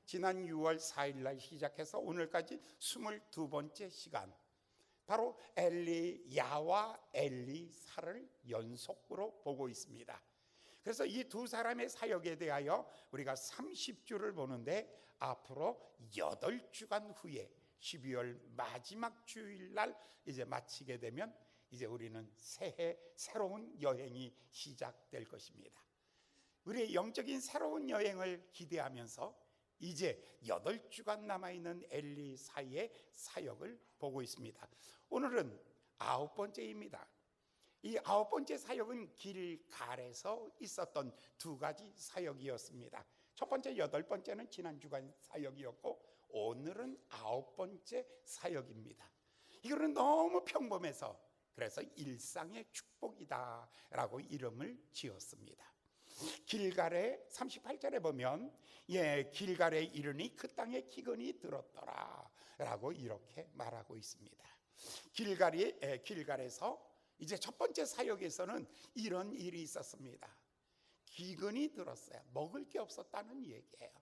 지난 6월 4일 날 시작해서 오늘까지 22번째 시간, 바로 엘리야와 엘리사를 연속으로 보고 있습니다. 그래서 이 두 사람의 사역에 대하여 우리가 30주를 보는데, 앞으로 8주간 후에 12월 마지막 주일날 이제 마치게 되면 이제 우리는 새해 새로운 여행이 시작될 것입니다. 우리의 영적인 새로운 여행을 기대하면서 이제 8주간 남아있는 엘리사의 사역을 보고 있습니다. 오늘은 9번째입니다. 이 9번째 사역은 길갈에서 있었던 두 가지 사역이었습니다. 첫 번째 8번째는 지난 주간 사역이었고, 오늘은 9번째 사역입니다. 이거는 너무 평범해서 그래서 일상의 축복이다 라고 이름을 지었습니다. 길갈의 38절에 보면 길갈에 이르니 그 땅에 기근이 들었더라 라고 이렇게 말하고 있습니다. 길갈에서 이제 첫 번째 사역에서는 이런 일이 있었습니다. 기근이 들었어요. 먹을 게 없었다는 얘기예요.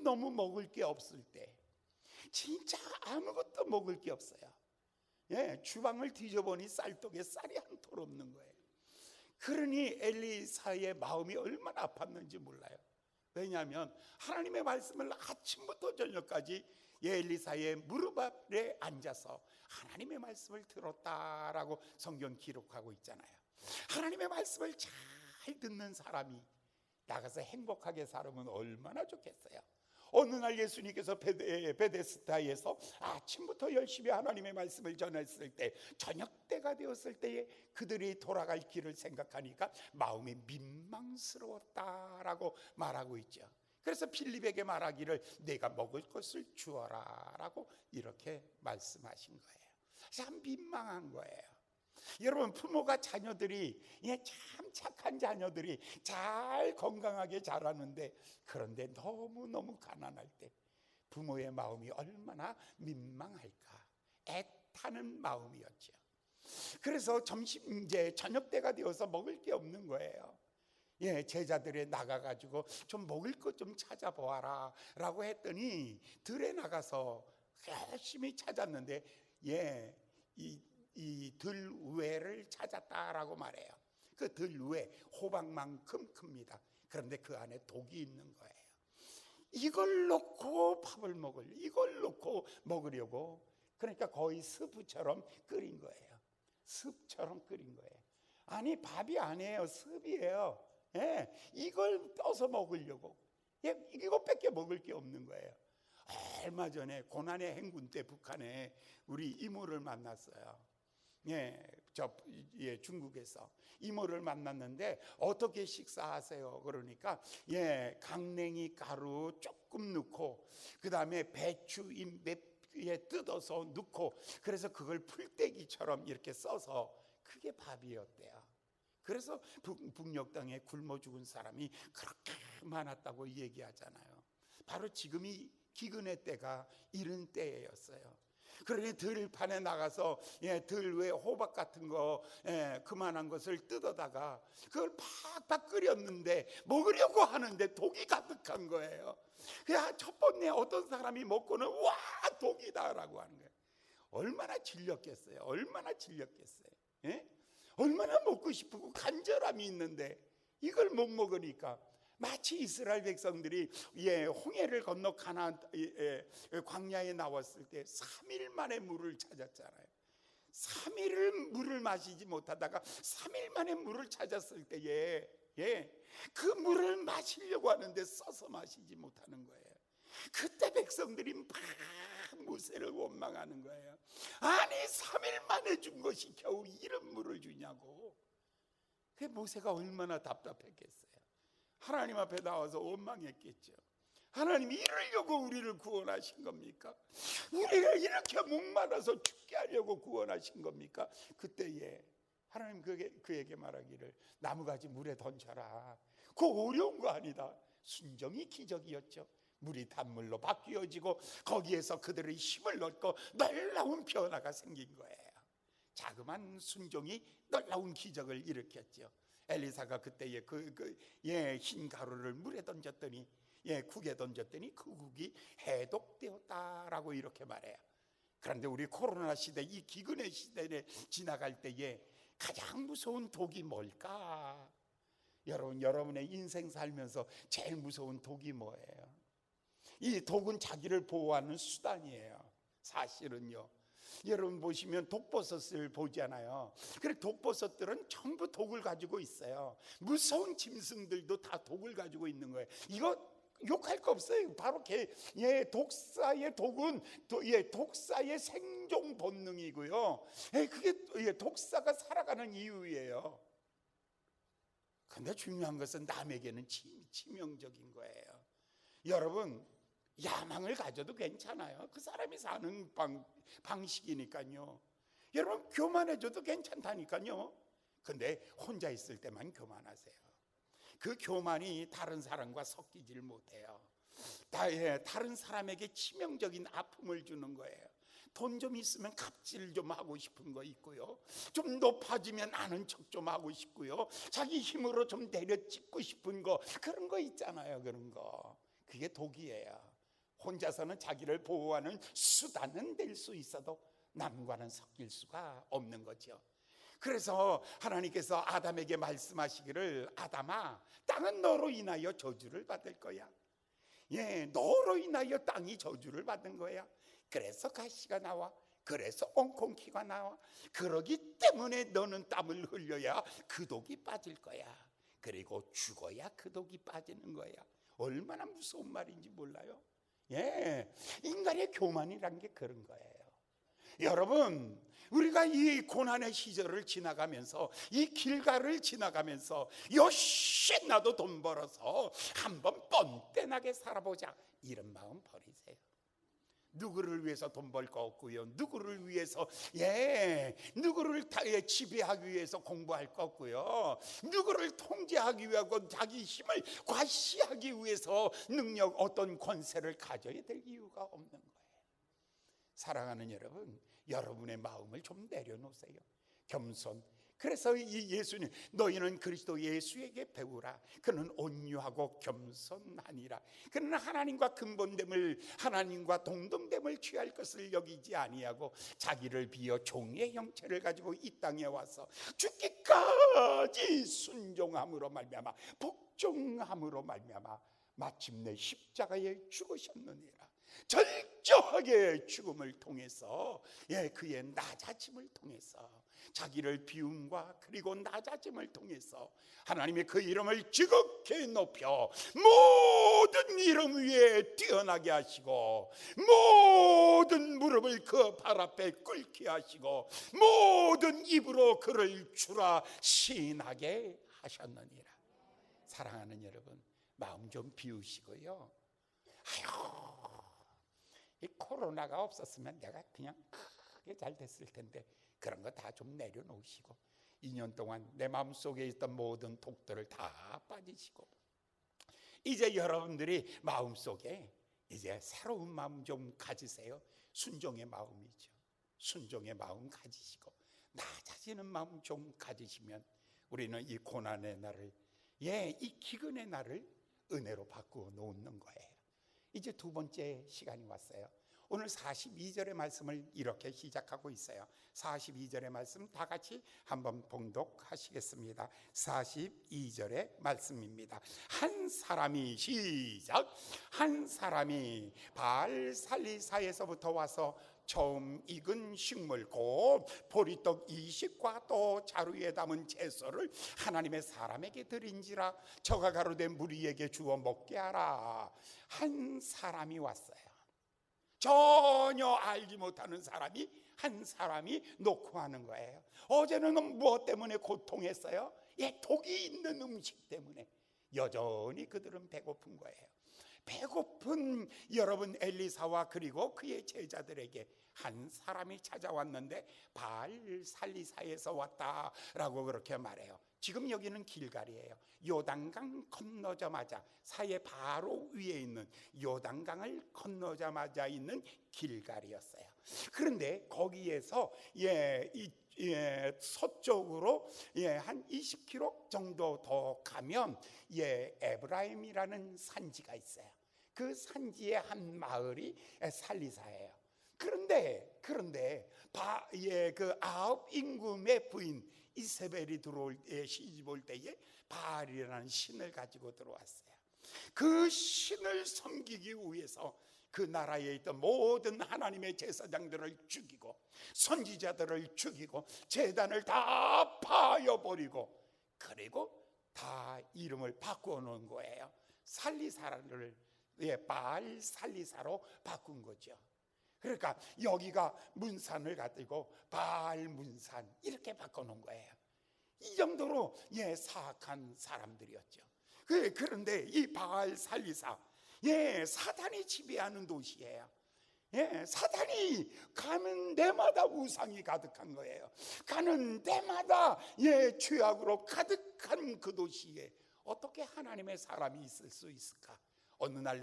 너무 먹을 게 없을 때, 진짜 아무것도 먹을 게 없어요. 주방을 뒤져보니 쌀독에 쌀이 한 톨 없는 거예요. 그러니 엘리사의 마음이 얼마나 아팠는지 몰라요. 왜냐하면 하나님의 말씀을 아침부터 저녁까지 엘리사의 무릎 아래 앉아서 하나님의 말씀을 들었다라고 성경 기록하고 있잖아요. 하나님의 말씀을 잘 듣는 사람이 나가서 행복하게 살면 얼마나 좋겠어요. 어느 날 예수님께서 베데스다에서 아침부터 열심히 하나님의 말씀을 전했을 때, 저녁 때가 되었을 때에 그들이 돌아갈 길을 생각하니까 마음이 민망스러웠다라고 말하고 있죠. 그래서 빌립에게 말하기를 내가 먹을 것을 주어라 라고 이렇게 말씀하신 거예요. 참 민망한 거예요. 여러분, 부모가 자녀들이 참 착한 자녀들이 잘 건강하게 자라는데, 그런데 너무너무 가난할 때 부모의 마음이 얼마나 민망할까, 애타는 마음이었죠. 그래서 이제 저녁 때가 되어서 먹을 게 없는 거예요. 제자들에 나가가지고 좀 먹을 것 좀 찾아보아라 라고 했더니 들에 나가서 열심히 찾았는데 이 들외를 찾았다라고 말해요. 그 들외 호박만큼 큽니다. 그런데 그 안에 독이 있는 거예요. 이걸 놓고 밥을 이걸 놓고 먹으려고, 그러니까 거의 스프처럼 끓인 거예요. 습처럼 끓인 거예요. 아니, 밥이 아니에요. 습이에요. 이걸 떠서 먹으려고, 이것밖에 먹을 게 없는 거예요. 얼마 전에 고난의 행군 때 북한에 우리 이모를 만났어요. 중국에서 이모를 만났는데 어떻게 식사하세요? 그러니까 강냉이 가루 조금 넣고, 그 다음에 배추잎 몇 뜯어서 넣고, 그래서 그걸 풀떼기처럼 이렇게 써서 그게 밥이었대요. 그래서 북녘 땅에 굶어 죽은 사람이 그렇게 많았다고 얘기하잖아요. 바로 지금이 기근의 때가 이른 때였어요. 그러니 들판에 나가서 들외 호박 같은 거 그만한 것을 뜯어다가 그걸 팍팍 끓였는데 먹으려고 하는데 독이 가득한 거예요. 첫 번째 어떤 사람이 먹고는 와, 독이다라고 하는 거예요. 얼마나 질렸겠어요. 얼마나 질렸겠어요. 얼마나 먹고 싶고 간절함이 있는데 이걸 못 먹으니까, 마치 이스라엘 백성들이 홍해를 건너 가나안 광야에 나왔을 때 3일 만에 물을 찾았잖아요. 3일을 물을 마시지 못하다가 3일 만에 물을 찾았을 때에 그 물을 마시려고 하는데 써서 마시지 못하는 거예요. 그때 백성들이 막 모세를 원망하는 거예요. 아니, 3일 만에 준 것이 겨우 이런 물을 주냐고. 그 모세가 얼마나 답답했겠어요. 하나님 앞에 나와서 원망했겠죠. 하나님, 이러려고 우리를 구원하신 겁니까? 우리가 이렇게 목말라서 죽게 하려고 구원하신 겁니까? 그때에 하나님 그에게 말하기를 나무가지 물에 던져라. 그거 어려운 거 아니다. 순종이 기적이었죠. 물이 단물로 바뀌어지고 거기에서 그들의 힘을 얻고 놀라운 변화가 생긴 거예요. 자그만 순종이 놀라운 기적을 일으켰죠. 엘리사가 그때에 흰 가루를 물에 던졌더니 국에 던졌더니 그 국이 해독되었다라고 이렇게 말해요. 그런데 우리 코로나 시대, 이 기근의 시대를 지나갈 때에 가장 무서운 독이 뭘까? 여러분의 인생 살면서 제일 무서운 독이 뭐예요? 이 독은 자기를 보호하는 수단이에요. 사실은요. 여러분 보시면 독버섯을 보잖아요. 그래, 독버섯들은 전부 독을 가지고 있어요. 무서운 짐승들도 다 독을 가지고 있는 거예요. 이거 욕할 거 없어요. 바로 독사의 독은 독사의 생존 본능이고요. 그게 독사가 살아가는 이유예요. 근데 중요한 것은 남에게는 치명적인 거예요. 여러분, 야망을 가져도 괜찮아요. 그 사람이 사는 방식이니까요. 여러분, 교만해져도 괜찮다니까요. 근데 혼자 있을 때만 교만하세요. 그 교만이 다른 사람과 섞이질 못해요. 다른 사람에게 치명적인 아픔을 주는 거예요. 돈 좀 있으면 갑질 좀 하고 싶은 거 있고요. 좀 높아지면 아는 척 좀 하고 싶고요. 자기 힘으로 좀 내려찍고 싶은 거, 그런 거 있잖아요. 그런 거. 그게 독이에요. 혼자서는 자기를 보호하는 수단은 될 수 있어도 남과는 섞일 수가 없는 거죠. 그래서 하나님께서 아담에게 말씀하시기를, 아담아, 땅은 너로 인하여 저주를 받을 거야. 너로 인하여 땅이 저주를 받는 거야. 그래서 가시가 나와. 그래서 엉겅퀴가 나와. 그러기 때문에 너는 땀을 흘려야 그 독이 빠질 거야. 그리고 죽어야 그 독이 빠지는 거야. 얼마나 무서운 말인지 몰라요? 인간의 교만이란 게 그런 거예요. 여러분, 우리가 이 고난의 시절을 지나가면서, 이 길가를 지나가면서, 요씨 나도 돈 벌어서 한번 뻔뻔하게 살아보자, 이런 마음 버리세요. 누구를 위해서 돈 벌 거 없고요. 누구를 위해서 누구를 지배하기 위해서 공부할 거 없고요. 누구를 통제하기 위하고 자기 힘을 과시하기 위해서 능력, 어떤 권세를 가져야 될 이유가 없는 거예요. 사랑하는 여러분, 여러분의 마음을 좀 내려놓으세요. 겸손. 그래서 이 예수님, 너희는 그리스도 예수에게 배우라. 그는 온유하고 겸손하니라. 그는 하나님과 근본됨을, 하나님과 동등됨을 취할 것을 여기지 아니하고 자기를 비어 종의 형체를 가지고 이 땅에 와서 죽기까지 순종함으로 말미암아, 복종함으로 말미암아 마침내 십자가에 죽으셨느니라. 절저하게 죽음을 통해서, 그의 낮아짐을 통해서, 자기를 비움과 그리고 낮아짐을 통해서 하나님의 그 이름을 지극히 높여 모든 이름 위에 뛰어나게 하시고, 모든 무릎을 그 발 앞에 꿇게 하시고, 모든 입으로 그를 주라 시인하게 하셨느니라. 사랑하는 여러분, 마음 좀 비우시고요. 이 코로나가 없었으면 내가 그냥 크게 잘 됐을 텐데, 그런 거 다 좀 내려놓으시고, 2년 동안 내 마음속에 있던 모든 독들을 다 빠지시고, 이제 여러분들이 마음속에 이제 새로운 마음 좀 가지세요. 순종의 마음이죠. 순종의 마음 가지시고 낮아지는 마음 좀 가지시면 우리는 이 고난의 날을, 이 기근의 날을 은혜로 바꾸어 놓는 거예요. 이제 두 번째 시간이 왔어요. 오늘 42절의 말씀을 이렇게 시작하고 있어요. 42절의 말씀 다 같이 한번 봉독하시겠습니다. 42절의 말씀입니다. 한 사람이, 시작. 한 사람이 바알살리사에서부터 와서 처음 익은 식물 곧 보리떡 20과 또 자루에 담은 채소를 하나님의 사람에게 드린지라. 저가 가로되 무리에게 주어 먹게 하라. 한 사람이 왔어요. 전혀 알지 못하는 사람이, 한 사람이 놓고 하는 거예요. 어제는 무엇 때문에 고통했어요? 독이 있는 음식 때문에. 여전히 그들은 배고픈 거예요. 배고픈 여러분 엘리사와 그리고 그의 제자들에게 한 사람이 찾아왔는데 바알살리사에서 왔다라고 그렇게 말해요. 지금 여기는 길갈이에요. 요단강 건너자마자, 사해 바로 위에 있는 요단강을 건너자마자 있는 길갈이었어요. 그런데 거기에서 서쪽으로 한 20km 정도 더 가면 에브라임이라는 산지가 있어요. 그 산지의 한 마을이 살리사예요. 그런데 그 아합 임금의 부인 이세벨이 들어올 때, 시집 올 때에 바알이라는 신을 가지고 들어왔어요. 그 신을 섬기기 위해서 그 나라에 있던 모든 하나님의 제사장들을 죽이고 선지자들을 죽이고 제단을 다 파여버리고, 그리고 다 이름을 바꾸어 놓은 거예요. 살리사를 바알 살리사로 바꾼 거죠. 그러니까 여기가 문산을 가지고 바알 문산 이렇게 바꿔놓은 거예요. 이 정도로 사악한 사람들이었죠. 그런데 이 바알 살리사, 사탄이 지배하는 도시예요. 사탄이 가는 데마다 우상이 가득한 거예요. 가는 데마다 죄악으로 가득한 그 도시에 어떻게 하나님의 사람이 있을 수 있을까? 어느 날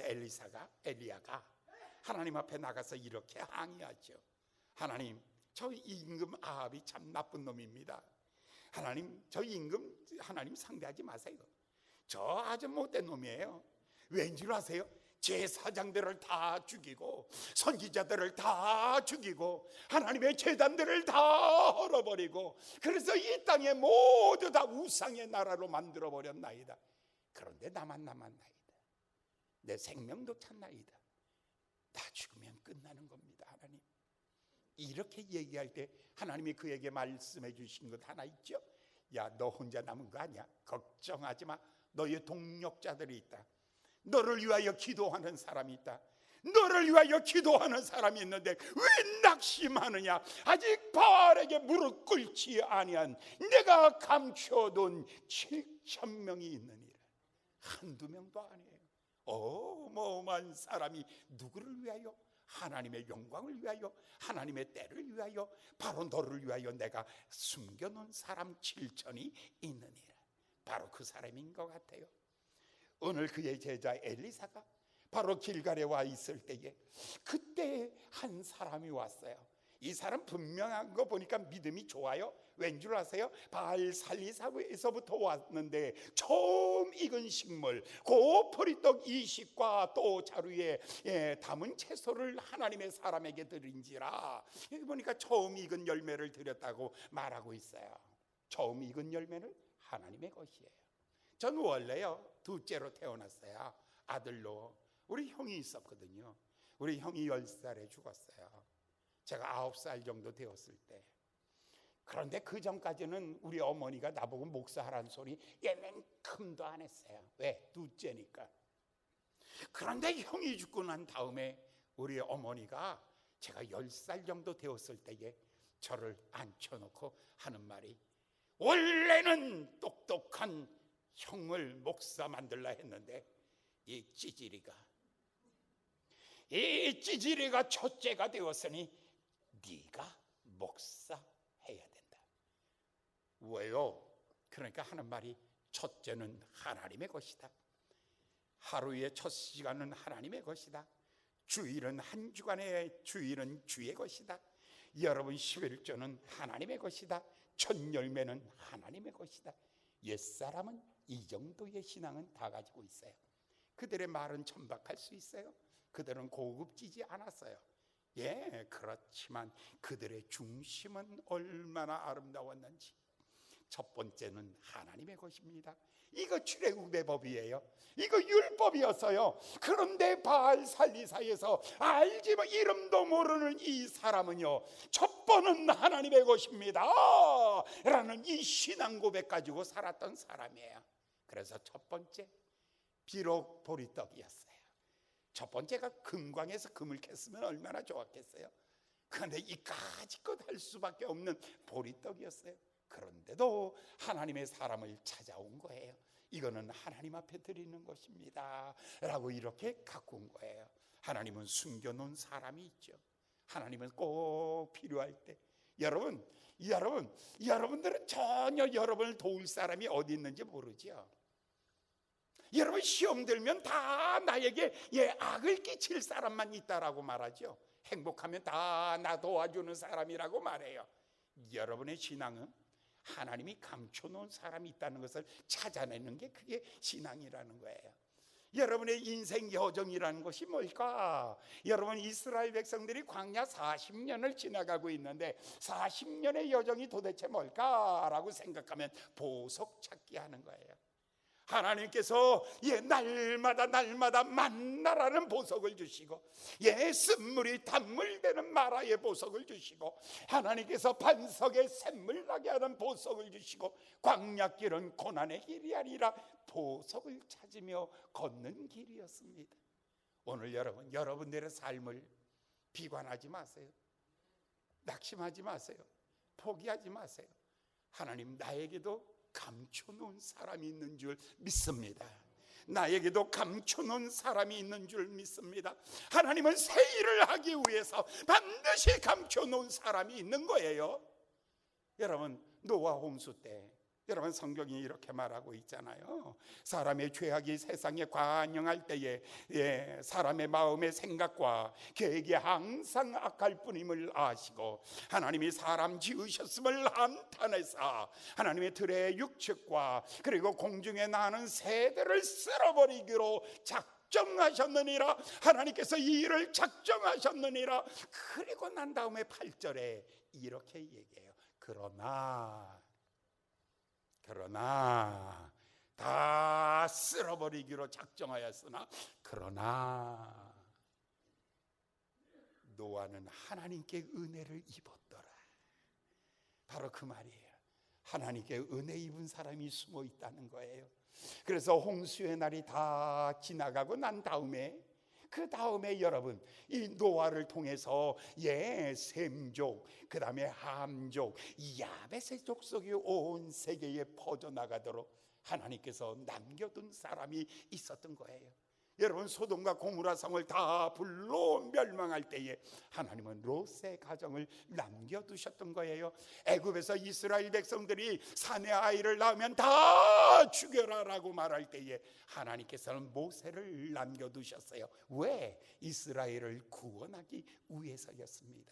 엘리야가 하나님 앞에 나가서 이렇게 항의하죠. 하나님, 저 임금 아합이 참 나쁜 놈입니다. 하나님, 저 임금 하나님 상대하지 마세요. 저 아주 못된 놈이에요. 왠 줄 아세요? 제사장들을 다 죽이고 선지자들을 다 죽이고 하나님의 제단들을 다 헐어버리고, 그래서 이 땅에 모두 다 우상의 나라로 만들어버렸나이다. 그런데 나만 남았나이다. 내 생명도 찼나이다. 다 죽으면 끝나는 겁니다. 하나님, 이렇게 얘기할 때 하나님이 그에게 말씀해 주신 것 하나 있죠. 야, 너 혼자 남은 거 아니야. 걱정하지 마. 너의 동력자들이 있다. 너를 위하여 기도하는 사람이 있다. 너를 위하여 기도하는 사람이 있는데 왜 낙심하느냐. 아직 바알에게 무릎 꿇지 아니한 내가 감춰둔 7,000명이 있느니라. 한두 명도 아니에요. 어마어마한 사람이 누구를 위하여? 하나님의 영광을 위하여, 하나님의 때를 위하여, 바로 너를 위하여 내가 숨겨놓은 사람 7,000이 있느니라. 바로 그 사람인 것 같아요. 오늘 그의 제자 엘리사가 바로 길갈에 와 있을 때에 그때 한 사람이 왔어요. 이 사람 분명한 거 보니까 믿음이 좋아요. 왠 줄 아세요? 바알 살리사에서부터 왔는데 처음 익은 식물, 그 보리떡 20과 또 자루에 담은 채소를 하나님의 사람에게 드린지라. 여기 보니까 처음 익은 열매를 드렸다고 말하고 있어요. 처음 익은 열매는 하나님의 것이에요. 전 원래요, 둘째로 태어났어요. 아들로. 우리 형이 있었거든요. 우리 형이 10살에 죽었어요. 제가 9살 정도 되었을 때. 그런데 그 전까지는 우리 어머니가 나보고 목사하라는 소리 얘만큼도 안 했어요. 왜? 둘째니까. 그런데 형이 죽고 난 다음에 우리 어머니가 제가 10살 정도 되었을 때에 저를 앉혀놓고 하는 말이, 원래는 똑똑한 형을 목사 만들라 했는데 이 찌질이가 첫째가 되었으니 네가 목사해야 된다. 왜요? 그러니까 하는 말이, 첫째는 하나님의 것이다. 하루의 첫 시간은 하나님의 것이다. 주일은 한 주간의 주일은 주의 것이다. 여러분 11조는 하나님의 것이다. 첫 열매는 하나님의 것이다. 옛사람은 이 정도의 신앙은 다 가지고 있어요. 그들의 말은 천박할 수 있어요. 그들은 고급지지 않았어요. 그렇지만 그들의 중심은 얼마나 아름다웠는지. 첫 번째는 하나님의 것입니다. 이거 출애굽의 법이에요. 이거 율법이었어요. 그런데 바알 살리사에서 알지만 이름도 모르는 이 사람은요, 첫 번은 하나님의 것입니다 라는 이 신앙 고백 가지고 살았던 사람이에요. 그래서 첫 번째, 비록 보리떡이었어요. 첫 번째가 금광에서 금을 캤으면 얼마나 좋았겠어요. 그런데 이까짓것 할 수밖에 없는 보리떡이었어요. 그런데도 하나님의 사람을 찾아온 거예요. 이거는 하나님 앞에 드리는 것입니다 라고 이렇게 갖고 온 거예요. 하나님은 숨겨놓은 사람이 있죠. 하나님은 꼭 필요할 때, 여러분들은 전혀 여러분을 도울 사람이 어디 있는지 모르죠. 여러분 시험 들면 다 나에게 악을 끼칠 사람만 있다라고 말하죠. 행복하면 다 나 도와주는 사람이라고 말해요. 여러분의 신앙은 하나님이 감춰놓은 사람이 있다는 것을 찾아내는 게 그게 신앙이라는 거예요. 여러분의 인생 여정이라는 것이 뭘까? 여러분, 이스라엘 백성들이 광야 40년을 지나가고 있는데 40년의 여정이 도대체 뭘까라고 생각하면 보석 찾기 하는 거예요. 하나님께서 날마다 만나라는 보석을 주시고, 쓴물이 단물되는 마라의 보석을 주시고, 하나님께서 반석에 샘물 나게 하는 보석을 주시고, 광야길은 고난의 길이 아니라 보석을 찾으며 걷는 길이었습니다. 오늘 여러분들의 삶을 비관하지 마세요. 낙심하지 마세요. 포기하지 마세요. 하나님, 나에게도 감춰놓은 사람이 있는 줄 믿습니다. 나에게도 감춰놓은 사람이 있는 줄 믿습니다. 하나님은 새 일을 하기 위해서 반드시 감춰놓은 사람이 있는 거예요. 여러분, 노아 홍수 때 여러분, 성경이 이렇게 말하고 있잖아요. 사람의 죄악이 세상에 관영할 때에 사람의 마음의 생각과 계획이 항상 악할 뿐임을 아시고, 하나님이 사람 지으셨음을 한탄해서 하나님의 들의 육축과 그리고 공중에 나는 새들을 쓸어버리기로 작정하셨느니라. 하나님께서 이 일을 작정하셨느니라. 그리고 난 다음에 8절에 이렇게 얘기해요. 그러나 다 쓸어버리기로 작정하였으나, 그러나 노아는 하나님께 은혜를 입었더라. 바로 그 말이에요. 하나님께 은혜 입은 사람이 숨어 있다는 거예요. 그래서 홍수의 날이 다 지나가고 난 다음에, 그 다음에 여러분, 이 노아를 통해서 셈족, 그 다음에 함족, 야벳의 족속이 온 세계에 퍼져나가도록 하나님께서 남겨둔 사람이 있었던 거예요. 여러분, 소돔과 고모라 성을 다 불로 멸망할 때에 하나님은 롯의 가정을 남겨두셨던 거예요. 애굽에서 이스라엘 백성들이 사내 아이를 낳으면 다 죽여라라고 말할 때에 하나님께서는 모세를 남겨두셨어요. 왜? 이스라엘을 구원하기 위해서였습니다.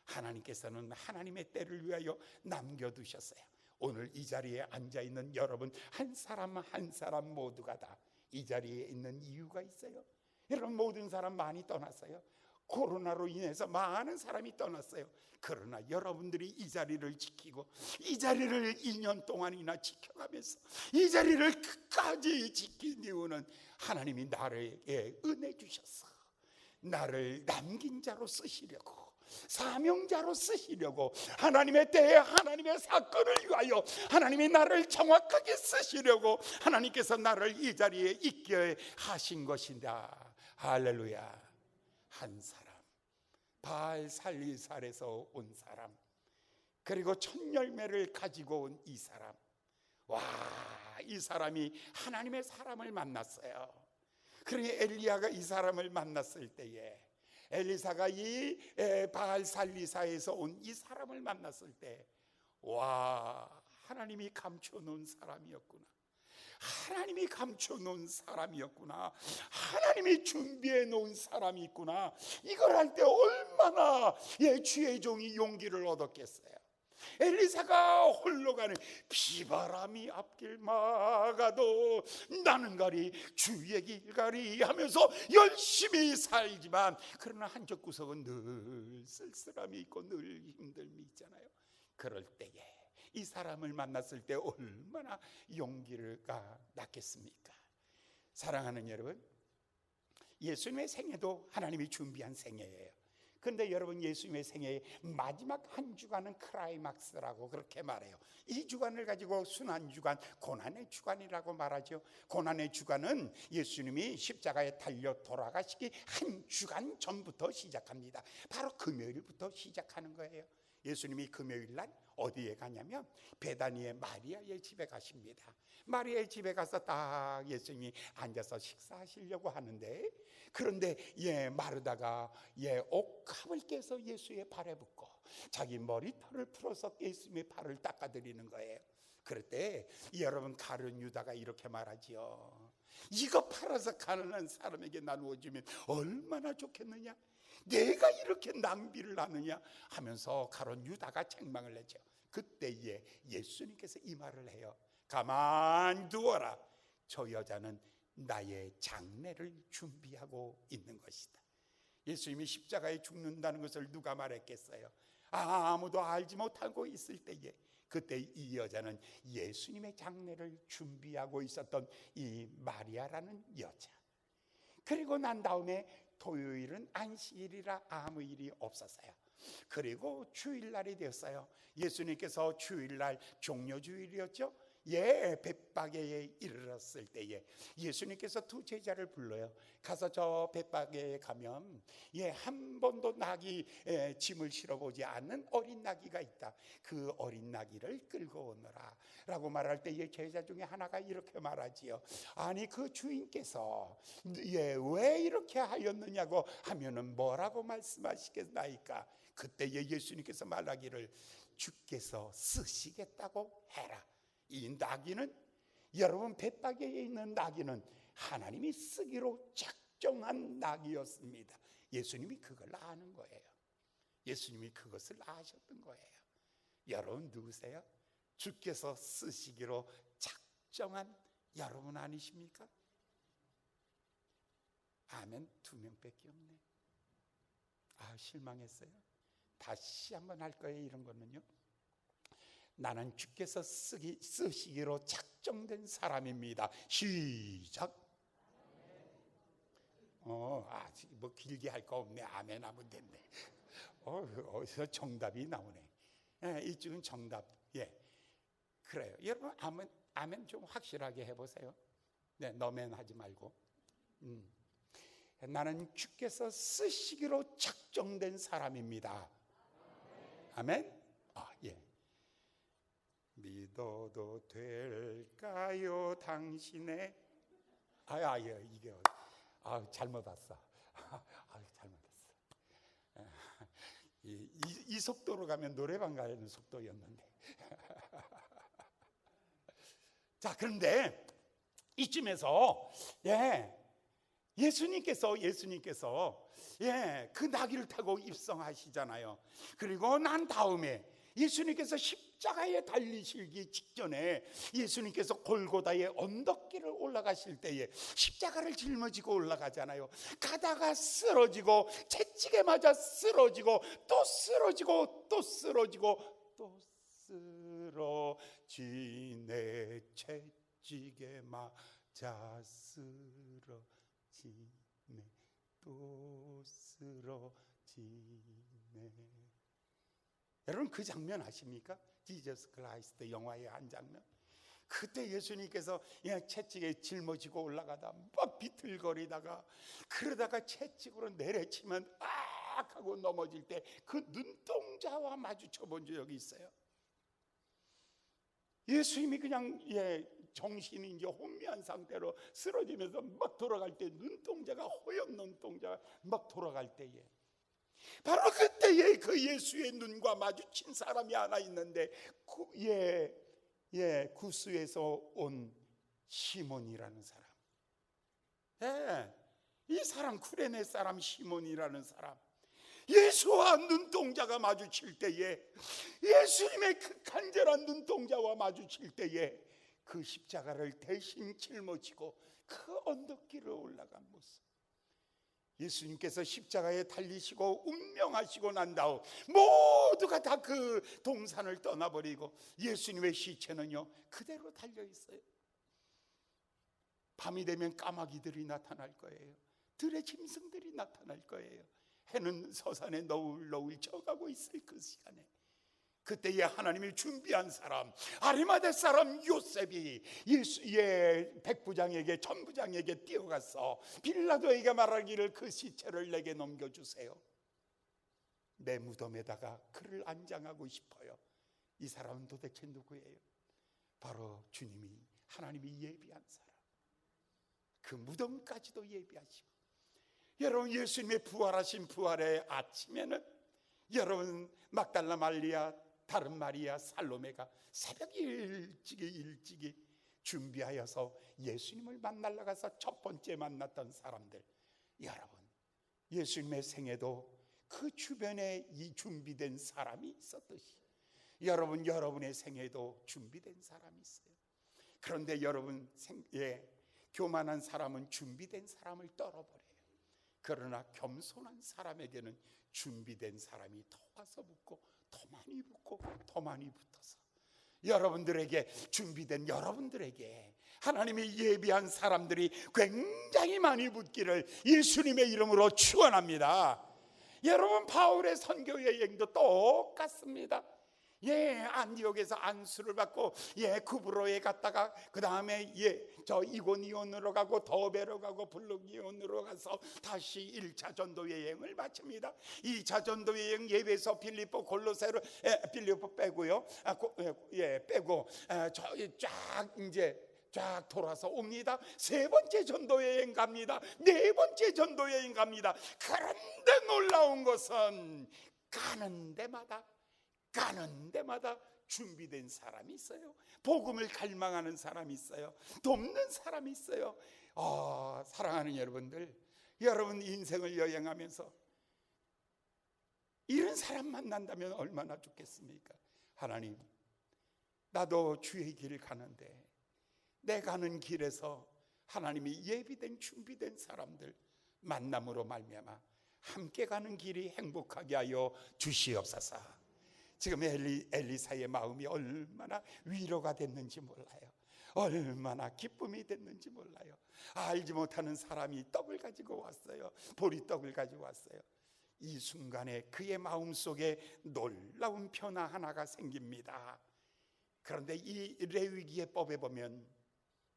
하나님께서는 하나님의 때를 위하여 남겨두셨어요. 오늘 이 자리에 앉아있는 여러분 한 사람 한 사람 모두가 다 이 자리에 있는 이유가 있어요. 여러분, 모든 사람 많이 떠났어요. 코로나로 인해서 많은 사람이 떠났어요. 그러나 여러분들이 이 자리를 지키고, 이 자리를 2년 동안이나 지켜가면서 이 자리를 끝까지 지킨 이유는 하나님이 나에게 은혜 주셨어. 나를 남긴 자로 쓰시려고, 사명자로 쓰시려고, 하나님의 때에 하나님의 사건을 위하여 하나님이 나를 정확하게 쓰시려고 하나님께서 나를 이 자리에 있게 하신 것이다. 할렐루야. 한 사람, 바알 살리살에서 온 사람, 그리고 첫 열매를 가지고 온 이 사람, 이 사람이 하나님의 사람을 만났어요. 그러니 엘리야가 이 사람을 만났을 때에, 엘리사가 이 바알 살리사에서 온 이 사람을 만났을 때, 하나님이 감춰놓은 사람이었구나. 하나님이 감춰놓은 사람이었구나. 하나님이 준비해 놓은 사람이 있구나. 이걸 할 때 얼마나 주의 종이 용기를 얻었겠어요. 엘리사가 홀로 가는, 비바람이 앞길 막아도 나는 가리 주의 길 가리 하면서 열심히 살지만, 그러나 한쪽 구석은 늘 쓸쓸함이 있고 늘 힘듦이 있잖아요. 그럴 때에 이 사람을 만났을 때 얼마나 용기가 났겠습니까? 사랑하는 여러분, 예수님의 생애도 하나님이 준비한 생애예요. 그런데 여러분, 예수님의 생애의 마지막 한 주간은 크라이막스라고 그렇게 말해요. 이 주간을 가지고 순환주간, 고난의 주간이라고 말하죠. 고난의 주간은 예수님이 십자가에 달려 돌아가시기 한 주간 전부터 시작합니다. 바로 금요일부터 시작하는 거예요. 예수님이 금요일 날 어디에 가냐면 베다니의 마리아의 집에 가십니다. 마리아의 집에 가서 딱 예수님이 앉아서 식사하시려고 하는데, 그런데 마르다가 옥합을 깨서 예수의 발에 붓고 자기 머리털을 풀어서 예수님의 발을 닦아드리는 거예요. 그럴 때 여러분, 가룟 유다가 이렇게 말하지요. 이거 팔아서 가난한 사람에게 나누어주면 얼마나 좋겠느냐, 내가 이렇게 낭비를 하느냐 하면서 가룟 유다가 책망을 했죠. 그때에 예수님께서 이 말을 해요. 가만 두어라. 저 여자는 나의 장례를 준비하고 있는 것이다. 예수님이 십자가에 죽는다는 것을 누가 말했겠어요? 아무도 알지 못하고 있을 때에, 그때 이 여자는 예수님의 장례를 준비하고 있었던 이 마리아라는 여자. 그리고 난 다음에 토요일은 안식일이라 아무 일이 없었어요. 그리고 주일날이 되었어요. 예수님께서 주일날 종려주일이었죠. 벳바게에 이르렀을 때에 예수님께서 두 제자를 불러요. 가서 저 벳바게에 가면 한 번도 낙이 짐을 실어보지 않는 어린 나귀가 있다. 그 어린 나귀를 끌고 오너라 라고 말할 때에 제자 중에 하나가 이렇게 말하지요. 아니 그 주인께서 왜 이렇게 하였느냐고 하면은 뭐라고 말씀하시겠나이까? 그때에 예수님께서 말하기를 주께서 쓰시겠다고 해라. 이 나귀는, 여러분 벳바게에 있는 나귀는 하나님이 쓰기로 작정한 나귀였습니다. 예수님이 그걸 아는 거예요. 예수님이 그것을 아셨던 거예요. 여러분 누구세요? 주께서 쓰시기로 작정한 여러분 아니십니까? 아멘 2명밖에 없네. 실망했어요. 다시 한번 할 거예요. 이런 거는요, 나는 주께서 쓰시기로 작정된 사람입니다. 시작. 뭐 길게 할 거 없네. 아멘 하면 됐네. 어디서 정답이 나오네. 이쪽은 정답. 그래요. 여러분 아멘 좀 확실하게 해보세요. 너맨 하지 말고. 나는 주께서 쓰시기로 작정된 사람입니다. 아멘. 믿어도 될까요 당신의 이게 잘못 왔어. 잘못 왔어. 이 속도로 가면 노래방 가는 속도였는데. 자, 그런데 이쯤에서 예수님께서 그 나귀를 타고 입성하시잖아요. 그리고 난 다음에 예수님께서 십자가에 달리시기 직전에 예수님께서 골고다의 언덕길을 올라가실 때에 십자가를 짊어지고 올라가잖아요. 가다가 쓰러지고 채찍에 맞아 쓰러지고 또 쓰러지고 또 쓰러지고 또 쓰러지네. 채찍에 맞아 쓰러지네. 또 쓰러지네. 여러분 그 장면 아십니까? 지저스 크라이스트 영화의 한 장면. 그때 예수님께서 채찍에 짊어지고 올라가다 막 비틀거리다가 그러다가 채찍으로 내려치면 하고 넘어질 때 그 눈동자와 마주쳐 본 적이 있어요. 예수님이 그냥 정신이 이제 혼미한 상태로 쓰러지면서 막 돌아갈 때 눈동자가 허연 눈동자가 막 돌아갈 때에 바로 그때에 그 예수의 눈과 마주친 사람이 하나 있는데 구스에서 온 시몬이라는 사람. 이 사람 쿠레네 사람 시몬이라는 사람. 예수와 눈동자가 마주칠 때에 예수님의 그 간절한 눈동자와 마주칠 때에 그 십자가를 대신 짊어지고 그 언덕길을 올라간 모습. 예수님께서 십자가에 달리시고 운명하시고 난 다음 모두가 다 그 동산을 떠나버리고 예수님의 시체는요 그대로 달려있어요. 밤이 되면 까마귀들이 나타날 거예요. 들의 짐승들이 나타날 거예요. 해는 서산에 너울너울 져가고 있을 그 시간에 그때에 하나님이 준비한 사람 아리마대 사람 요셉이 예수의 백부장에게 천부장에게 뛰어가서 빌라도에게 말하기를 그 시체를 내게 넘겨주세요. 내 무덤에다가 그를 안장하고 싶어요. 이 사람은 도대체 누구예요? 바로 주님이 하나님이 예비한 사람. 그 무덤까지도 예비하시고 여러분 예수님의 부활하신 부활의 아침에는 여러분 막달라 마리아 다른 마리아 살로메가 새벽 일찍이 준비하여서 예수님을 만나러 가서 첫 번째 만났던 사람들. 여러분 예수님의 생에도 그 주변에 이 준비된 사람이 있었듯이 여러분의 생에도 준비된 사람이 있어요. 그런데 여러분 교만한 사람은 준비된 사람을 떨어버려요. 그러나 겸손한 사람에게는 준비된 사람이 더 와서 붙고 더 많이 붙고 더 많이 붙어서 여러분들에게 준비된 여러분들에게 하나님이 예비한 사람들이 굉장히 많이 붙기를 예수님의 이름으로 축원합니다. 여러분, 바울의 선교 여행도 똑같습니다. 안디옥에서 안수를 받고 구브로에 갔다가 그 다음에 저 이고니온으로 가고 더베로 가고 블루기온으로 가서 다시 1차 전도 여행을 마칩니다. 2차 전도 여행 예배소 빌립보 골로새로 빌립보 빼고요. 빼고 쫙 돌아서 옵니다. 3번째 전도 여행 갑니다. 4번째 전도 여행 갑니다. 그런데 놀라운 것은 가는 데마다 준비된 사람이 있어요. 복음을 갈망하는 사람이 있어요. 돕는 사람이 있어요. 사랑하는 여러분들, 여러분 인생을 여행하면서 이런 사람 만난다면 얼마나 좋겠습니까? 하나님, 나도 주의 길을 가는데 내 가는 길에서 하나님이 예비된 준비된 사람들 만남으로 말미암아 함께 가는 길이 행복하게 하여 주시옵소서. 지금 엘리사의 마음이 얼마나 위로가 됐는지 몰라요. 얼마나 기쁨이 됐는지 몰라요. 알지 못하는 사람이 떡을 가지고 왔어요. 보리떡을 가지고 왔어요. 이 순간에 그의 마음속에 놀라운 변화 하나가 생깁니다. 그런데 이 레위기법에 보면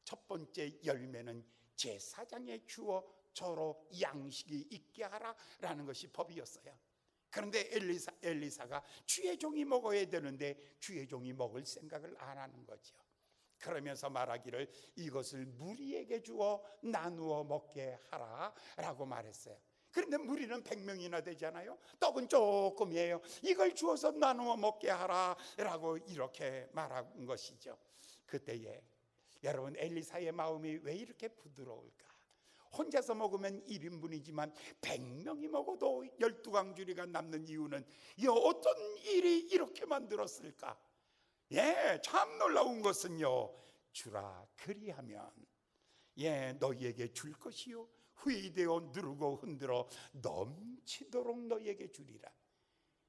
첫 번째 열매는 제사장에 주어 저로 양식이 있게 하라라는 것이 법이었어요. 그런데 엘리사가 주의 종이 먹어야 되는데 주의 종이 먹을 생각을 안 하는 거죠. 그러면서 말하기를 이것을 무리에게 주어 나누어 먹게 하라라고 말했어요. 그런데 무리는 100명이나 되잖아요. 떡은 조금이에요. 이걸 주어서 나누어 먹게 하라라고 이렇게 말한 것이죠. 그때에 여러분, 엘리사의 마음이 왜 이렇게 부드러울까? 혼자서 먹으면 1인분이지만 100명이 먹어도 12광주리가 남는 이유는 어떤 일이 이렇게 만들었을까? 참 놀라운 것은요, 주라 그리하면 너희에게 줄 것이요 후이되어 누르고 흔들어 넘치도록 너희에게 주리라.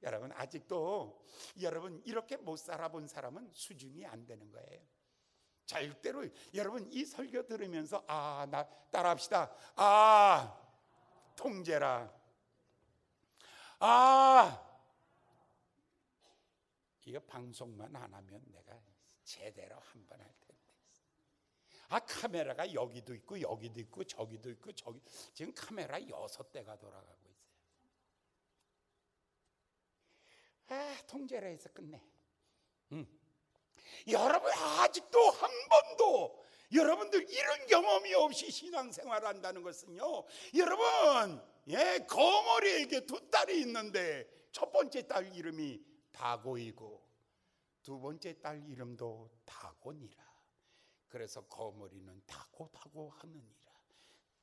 여러분, 아직도 여러분 이렇게 못 살아본 사람은 수준이 안 되는 거예요. 절대로 여러분 이 설교 들으면서 나 따라합시다. 통제라. 이거 방송만 안 하면 내가 제대로 한 번 할 텐데. 카메라가 여기도 있고 여기도 있고 저기도 있고 저기 지금 카메라 6대가 돌아가고 있어요. 통제라 해서 끝내. 여러분, 아직도 한 번도 여러분들 이런 경험이 없이 신앙생활을 한다는 것은요, 여러분, 거머리에게 2딸이 있는데 첫 번째 딸 이름이 다고이고 두 번째 딸 이름도 다고니라. 그래서 거머리는 다고 하느니라.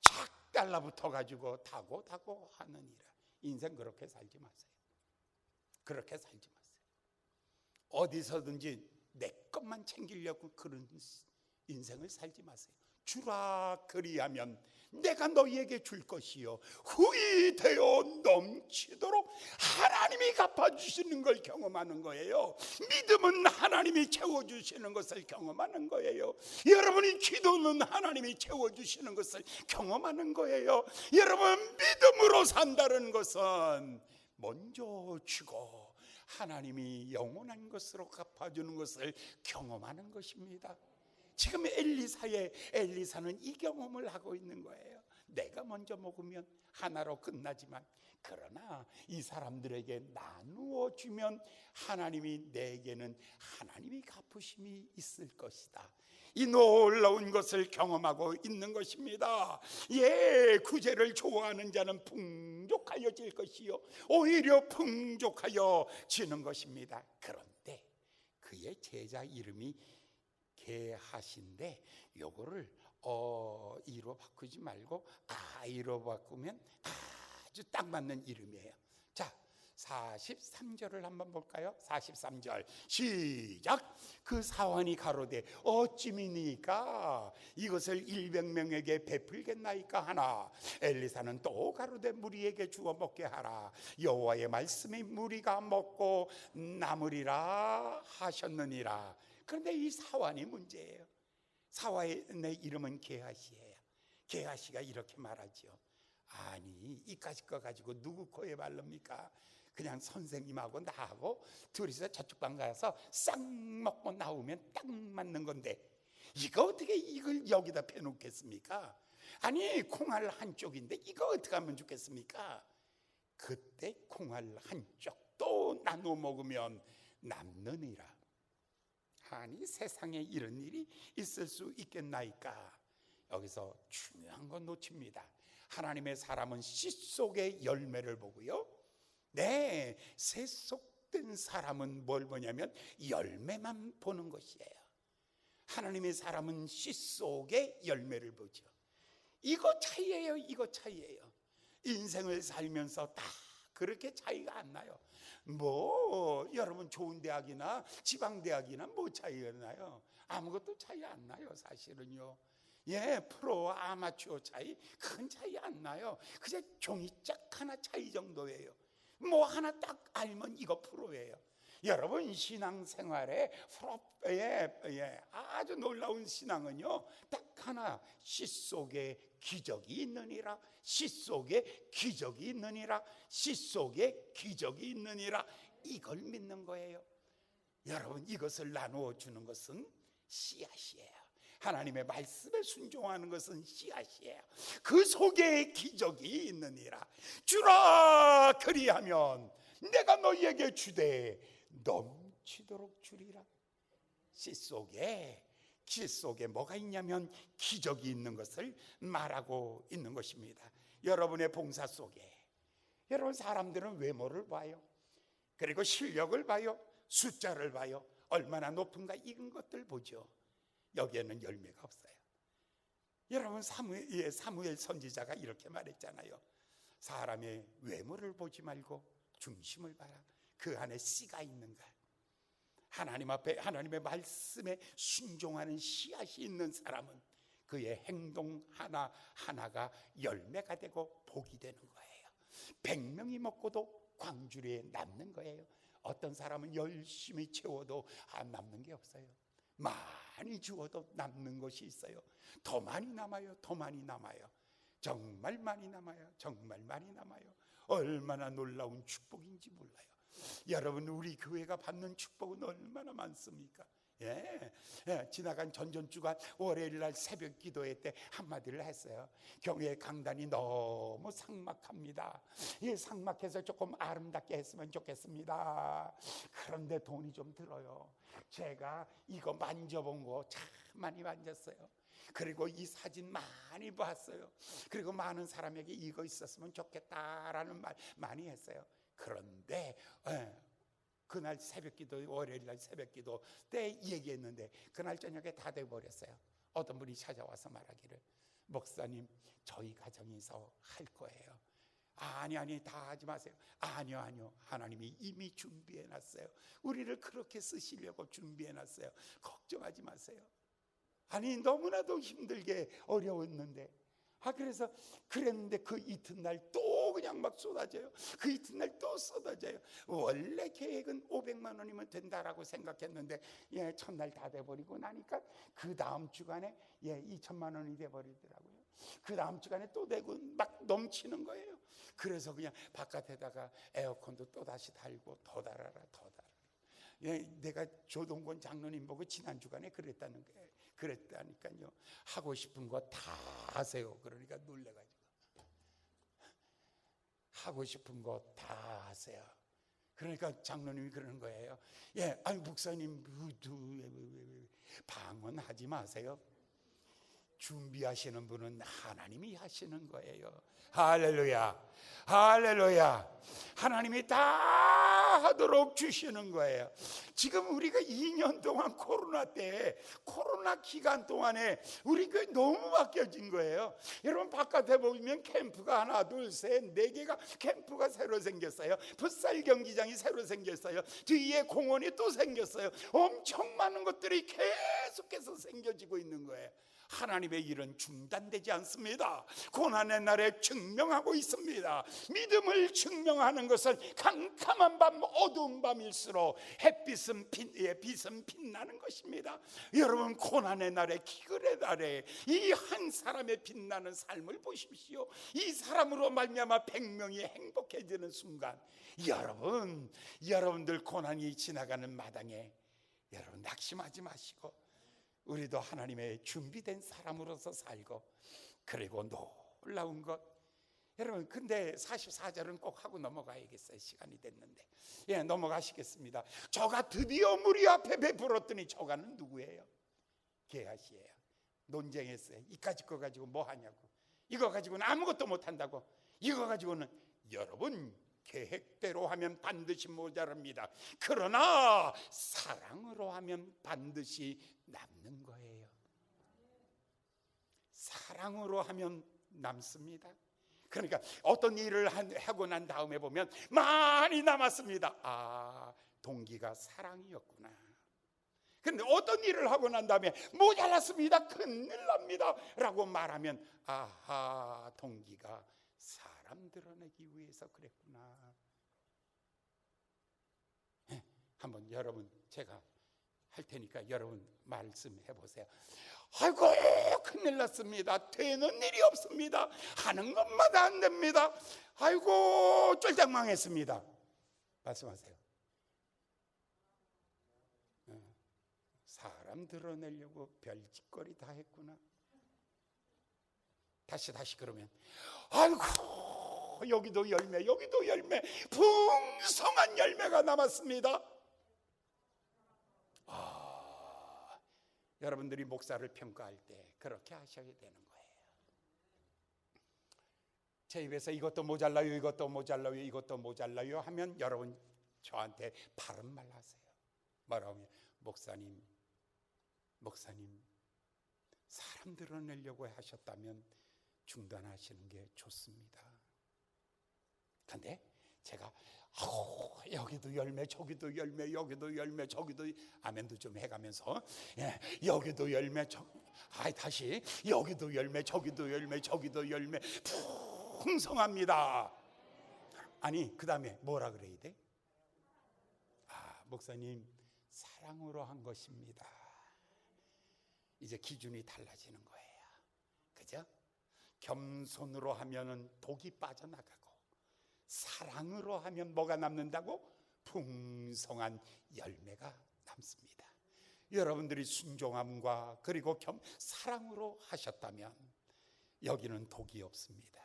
착 달라붙어 가지고 다고 하느니라. 인생 그렇게 살지 마세요. 그렇게 살지 마세요. 어디서든지 내 것만 챙기려고 그런 인생을 살지 마세요. 주라 그리하면 내가 너희에게 줄 것이요 후이 되어 넘치도록 하나님이 갚아주시는 걸 경험하는 거예요. 믿음은 하나님이 채워주시는 것을 경험하는 거예요. 여러분이 기도는 하나님이 채워주시는 것을 경험하는 거예요. 여러분, 믿음으로 산다는 것은 먼저 주고 하나님이 영원한 것으로 갚아주는 것을 경험하는 것입니다. 지금 엘리사는 이 경험을 하고 있는 거예요. 내가 먼저 먹으면 하나로 끝나지만 그러나 이 사람들에게 나누어 주면 하나님이 내게는 하나님이 갚으심이 있을 것이다. 이 놀라운 것을 경험하고 있는 것입니다. 구제를 좋아하는 자는 풍족하여질 것이요 오히려 풍족하여지는 것입니다. 그런데 그의 제자 이름이 게하시인데 요거를 이로 바꾸지 말고 아이로 바꾸면 아주 딱 맞는 이름이에요. 자, 43절을 한번 볼까요? 43절 시작. 그 사환이 가로되 어찌미니까 이것을 100명에게 베풀겠나이까 하나 엘리사는 또 가로되 무리에게 주어 먹게 하라. 여호와의 말씀이 무리가 먹고 남으리라 하셨느니라. 그런데 이 사환이 문제예요. 사환의 이름은 게하시예요. 게하시가 이렇게 말하죠. 아니 이까짓 거 가지고 누구 코에 바릅니까? 그냥 선생님하고 나하고 둘이서 저쪽 방 가서 싹 먹고 나오면 딱 맞는 건데 이거 어떻게 이걸 여기다 펴놓겠습니까? 아니 콩알 한쪽인데 이거 어떻게 하면 좋겠습니까? 그때 콩알 한쪽도 나눠 먹으면 남느니라. 아니 세상에 이런 일이 있을 수 있겠나이까? 여기서 중요한 건 놓칩니다. 하나님의 사람은 씨 속의 열매를 보고요. 네, 세속된 사람은 뭘 보냐면 열매만 보는 것이에요. 하나님의 사람은 씨 속의 열매를 보죠. 이거 차이예요. 이거 차이예요. 인생을 살면서 다 그렇게 차이가 안 나요. 뭐 여러분 좋은 대학이나 지방대학이나 뭐 차이가 나요? 아무것도 차이 안 나요. 사실은요. 예, 프로 아마추어 차이 큰 차이 안 나요. 그냥 종이짝 하나 차이 정도예요. 뭐 하나 딱 알면 이거 프로예요. 여러분 신앙생활에 아주 놀라운 신앙은요 딱 하나, 씨 속에 기적이 있느니라. 씨 속에 기적이 있느니라. 씨 속에 기적이 있느니라. 이걸 믿는 거예요. 여러분 이것을 나누어 주는 것은 씨앗이에요. 하나님의 말씀에 순종하는 것은 씨앗이에요. 그 속에 기적이 있느니라. 주라 그리하면 내가 너희에게 주되 넘치도록 주리라. 씨 속에 뭐가 있냐면 기적이 있는 것을 말하고 있는 것입니다. 여러분의 봉사 속에 여러분 사람들은 외모를 봐요. 그리고 실력을 봐요. 숫자를 봐요. 얼마나 높은가 이런 것들 보죠. 여기에는 열매가 없어요. 여러분 사무엘 선지자가 이렇게 말했잖아요. 사람의 외모를 보지 말고 중심을 봐라. 그 안에 씨가 있는가. 하나님 앞에 하나님의 말씀에 순종하는 씨앗이 있는 사람은 그의 행동 하나하나가 열매가 되고 복이 되는 거예요. 100명이 먹고도 광주리에 남는 거예요. 어떤 사람은 열심히 채워도 안 남는 게 없어요. 많이 주어도 남는 것이 있어요. 더 많이 남아요. 더 많이 남아요. 정말 많이 남아요. 정말 많이 남아요. 얼마나 놀라운 축복인지 몰라요. 여러분 우리 교회가 받는 축복은 얼마나 많습니까? 지나간 전주간 월요일 날 새벽 기도회 때 한마디를 했어요. 경외 강단이 너무 삭막합니다. 삭막해서 조금 아름답게 했으면 좋겠습니다. 그런데 돈이 좀 들어요. 제가 이거 만져본 거 참 많이 만졌어요. 그리고 이 사진 많이 봤어요. 그리고 많은 사람에게 이거 있었으면 좋겠다라는 말 많이 했어요. 그런데 그날 새벽기도 월요일 날 새벽기도 때 얘기했는데 그날 저녁에 다 돼버렸어요. 어떤 분이 찾아와서 말하기를 목사님 저희 가정에서 할 거예요. 아니 다 하지 마세요. 아니요 하나님이 이미 준비해놨어요. 우리를 그렇게 쓰시려고 준비해놨어요. 걱정하지 마세요. 아니 너무나도 힘들게 어려웠는데 그래서 그랬는데 그 이튿날 또 그냥 막 쏟아져요. 그 이튿날 또 쏟아져요. 원래 계획은 500만 원이면 된다라고 생각했는데 첫날 다 돼버리고 나니까 그 다음 주간에 2천만 원이 돼버리더라고요. 그 다음 주간에 또 되고 막 넘치는 거예요. 그래서 그냥 바깥에다가 에어컨도 또 다시 달고 더 달아라. 내가 조동건 장로님 보고 지난 주간에 그랬다는 거예요. 그랬다니까요. 하고 싶은 거 다 하세요. 그러니까 놀래가지고 하고 싶은 거 다 하세요. 그러니까 장로님이 그러는 거예요. 아니 목사님 방언하지 마세요. 준비하시는 분은 하나님이 하시는 거예요. 할렐루야, 할렐루야. 하나님이 다 하도록 주시는 거예요. 지금 우리가 2년 동안 코로나 때, 코로나 기간 동안에 우리 교회 너무 바뀌어진 거예요. 여러분 바깥에 보면 캠프가 하나 둘 셋 네 개가 캠프가 새로 생겼어요. 풋살 경기장이 새로 생겼어요. 뒤에 공원이 또 생겼어요. 엄청 많은 것들이 계속해서 생겨지고 있는 거예요. 하나님의 일은 중단되지 않습니다. 고난의 날에 증명하고 있습니다. 믿음을 증명하는 것은 캄캄한 밤, 어두운 밤일수록 햇빛은 빛은 빛나는 것입니다. 여러분 고난의 날에, 기근의 날에 이 한 사람의 빛나는 삶을 보십시오. 이 사람으로 말미암아 100명이 행복해지는 순간, 여러분들 고난이 지나가는 마당에 여러분 낙심하지 마시고 우리도 하나님의 준비된 사람으로서 살고, 그리고 놀라운 것, 여러분 근데 44절은 꼭 하고 넘어가야겠어요. 시간이 됐는데 넘어가시겠습니다. 저가 드디어 무리 앞에 베풀었더니 저가는 누구예요? 게하시예요. 논쟁했어요. 이까짓 거 가지고 뭐 하냐고. 이거 가지고는 아무것도 못한다고. 이거 가지고는 여러분 계획대로 하면 반드시 모자랍니다. 그러나 사랑으로 하면 반드시 남는 거예요. 사랑으로 하면 남습니다. 그러니까 어떤 일을 하고 난 다음에 보면 많이 남았습니다. 동기가 사랑이었구나. 그런데 어떤 일을 하고 난 다음에 모자랐습니다, 큰일 납니다 라고 말하면 동기가 사람 드러내기 위해서 그랬구나. 한번 여러분 제가 할 테니까 여러분 말씀해 보세요. 아이고 큰일 났습니다. 되는 일이 없습니다. 하는 것마다 안 됩니다. 아이고 쫄딱 망했습니다. 말씀하세요. 사람 드러내려고 별짓거리 다 했구나. 다시 그러면 아이고 여기도 열매, 여기도 열매, 풍성한 열매가 남았습니다. 여러분들이 목사를 평가할 때 그렇게 하셔야 되는 거예요. 제 입에서 이것도 모자라요, 이것도 모자라요, 이것도 모자라요 하면 여러분 저한테 바른 말 하세요. 뭐라고 하면 목사님 사람 드러내려고 하셨다면 중단하시는 게 좋습니다. 근데 제가 여기도 열매, 저기도 열매, 여기도 열매, 저기도 아멘도 좀 해가면서 여기도 열매, 다시 여기도 열매, 저기도 열매, 저기도 열매, 풍성합니다. 아니 그 다음에 뭐라 그래야 돼? 목사님 사랑으로 한 것입니다. 이제 기준이 달라지는 거예요. 그죠? 겸손으로 하면은 독이 빠져나가고, 사랑으로 하면 뭐가 남는다고? 풍성한 열매가 남습니다. 여러분들이 순종함과 그리고 사랑으로 하셨다면 여기는 독이 없습니다.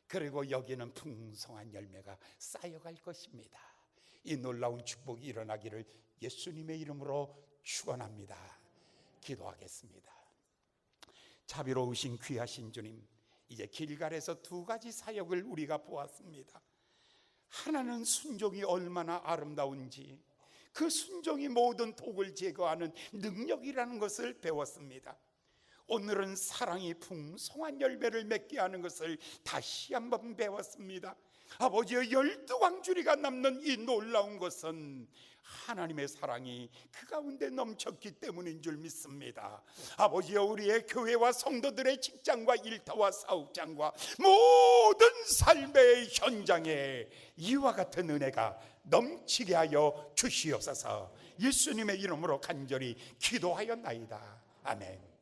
그리고 여기는 풍성한 열매가 쌓여갈 것입니다. 이 놀라운 축복이 일어나기를 예수님의 이름으로 축원합니다. 기도하겠습니다. 자비로우신 귀하신 주님, 이제 길갈에서 두 가지 사역을 우리가 보았습니다. 하나는 순종이 얼마나 아름다운지, 그 순종이 모든 독을 제거하는 능력이라는 것을 배웠습니다. 오늘은 사랑이 풍성한 열매를 맺게 하는 것을 다시 한번 배웠습니다. 아버지여, 12광주리가 남는 이 놀라운 것은 하나님의 사랑이 그 가운데 넘쳤기 때문인 줄 믿습니다. 아버지여, 우리의 교회와 성도들의 직장과 일터와 사업장과 모든 삶의 현장에 이와 같은 은혜가 넘치게 하여 주시옵소서. 예수님의 이름으로 간절히 기도하였나이다. 아멘.